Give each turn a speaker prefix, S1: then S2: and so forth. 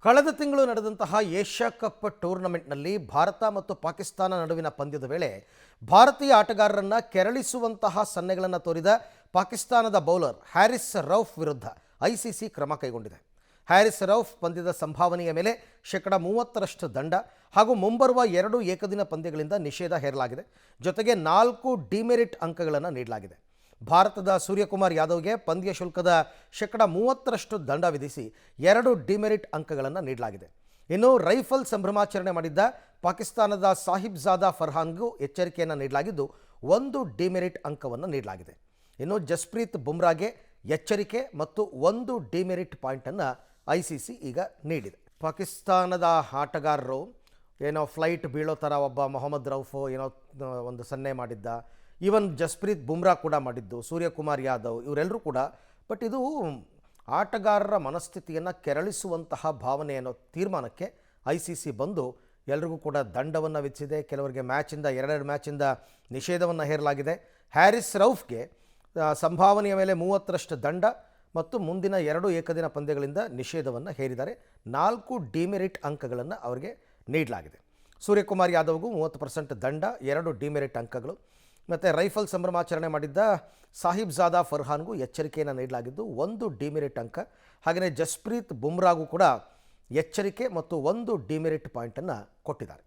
S1: ಕಳೆದ ತಿಂಗಳು ನಡೆದಂತಹ ಏಷ್ಯಾ ಕಪ್ ಟೂರ್ನಮೆಂಟ್ನಲ್ಲಿ ಭಾರತ ಮತ್ತು ಪಾಕಿಸ್ತಾನ ನಡುವಿನ ಪಂದ್ಯದ ವೇಳೆ ಭಾರತೀಯ ಆಟಗಾರರನ್ನು ಕೆರಳಿಸುವಂತಹ ಸನ್ನೆಗಳನ್ನು ತೋರಿದ ಪಾಕಿಸ್ತಾನದ ಬೌಲರ್ ಹ್ಯಾರಿಸ್ ರೌಫ್ ವಿರುದ್ಧ ಐಸಿಸಿ ಕ್ರಮ ಕೈಗೊಂಡಿದೆ. ಹ್ಯಾರಿಸ್ ರೌಫ್ ಪಂದ್ಯದ ಸಂಭಾವನೆಯ ಮೇಲೆ 30% ದಂಡ ಹಾಗೂ ಮುಂಬರುವ 2 ಏಕದಿನ ಪಂದ್ಯಗಳಿಂದ ನಿಷೇಧ ಹೇರಲಾಗಿದೆ. ಜೊತೆಗೆ 4 ಡಿಮೆರಿಟ್ ಅಂಕಗಳನ್ನು ನೀಡಲಾಗಿದೆ. ಭಾರತದ ಸೂರ್ಯಕುಮಾರ್ ಯಾದವ್ಗೆ ಪಂದ್ಯ ಶುಲ್ಕದ 30% ದಂಡ ವಿಧಿಸಿ 2 ಡಿಮೆರಿಟ್ ಅಂಕಗಳನ್ನು ನೀಡಲಾಗಿದೆ. ಇನ್ನು ರೈಫಲ್ ಸಂಭ್ರಮಾಚರಣೆ ಮಾಡಿದ್ದ ಪಾಕಿಸ್ತಾನದ ಸಾಹಿಬ್ಜಾದಾ ಫರ್ಹಾನ್ಗೂ ಎಚ್ಚರಿಕೆಯನ್ನು ನೀಡಲಾಗಿದ್ದು 1 ಡಿಮೆರಿಟ್ ಅಂಕವನ್ನು ನೀಡಲಾಗಿದೆ. ಇನ್ನು ಜಸ್ಪ್ರೀತ್ ಬುಮ್ರಾಗೆ ಎಚ್ಚರಿಕೆ ಮತ್ತು 1 ಡಿಮೆರಿಟ್ ಪಾಯಿಂಟನ್ನು ಐಸಿಸಿ ಈಗ ನೀಡಿದೆ. ಪಾಕಿಸ್ತಾನದ ಆಟಗಾರರು ಏನೋ ಫ್ಲೈಟ್ ಬೀಳೋ ಥರ ಒಬ್ಬ ಮೊಹಮ್ಮದ್ ರೌಫ್ ಏನೋ ಒಂದು ಸನ್ನೆ ಮಾಡಿದ್ದ, ಈವನ್ ಜಸ್ಪ್ರೀತ್ ಬುಮ್ರಾ ಕೂಡ ಮಾಡಿದ್ದು, ಸೂರ್ಯಕುಮಾರ್ ಯಾದವ್ ಇವರೆಲ್ಲರೂ ಕೂಡ. ಬಟ್ ಇದು ಆಟಗಾರರ ಮನಸ್ಥಿತಿಯನ್ನು ಕೆರಳಿಸುವಂತಹ ಭಾವನೆ ಅನ್ನೋ ತೀರ್ಮಾನಕ್ಕೆ ಐಸಿಸಿ ಬಂದು ಎಲ್ರಿಗೂ ಕೂಡ ದಂಡವನ್ನು ವಿಧಿಸಿದೆ. ಕೆಲವರಿಗೆ ಮ್ಯಾಚಿಂದ 2 ಮ್ಯಾಚಿಂದ ನಿಷೇಧವನ್ನು ಹೇರಲಾಗಿದೆ. ಹ್ಯಾರಿಸ್ ರೌಫ್ಗೆ ಸಂಭಾವನೆಯ ಮೇಲೆ 30% ದಂಡ ಮತ್ತು ಮುಂದಿನ 2 ಏಕದಿನ ಪಂದ್ಯಗಳಿಂದ ನಿಷೇಧವನ್ನು ಹೇರಿದ್ದಾರೆ. 4 ಡಿಮೆರಿಟ್ ಅಂಕಗಳನ್ನು ಅವರಿಗೆ ನೀಡಲಾಗಿದೆ. ಸೂರ್ಯಕುಮಾರ್ ಯಾದವ್ಗೂ 30% ದಂಡ, 2 ಡಿಮೆರಿಟ್ ಅಂಕಗಳು. ಮತ್ತು ರೈಫಲ್ ಸಂಭ್ರಮಾಚರಣೆ ಮಾಡಿದ್ದ ಸಾಹಿಬ್ಜಾದಾ ಫರ್ಹಾನ್ಗೂ ಎಚ್ಚರಿಕೆಯನ್ನು ನೀಡಲಾಗಿದ್ದು 1 ಡಿಮೆರಿಟ್ ಅಂಕ. ಹಾಗೆಯೇ ಜಸ್ಪ್ರೀತ್ ಬುಮ್ರಾಗೂ ಕೂಡ ಎಚ್ಚರಿಕೆ ಮತ್ತು 1 ಡಿಮೆರಿಟ್ ಪಾಯಿಂಟನ್ನು ಕೊಟ್ಟಿದ್ದಾರೆ.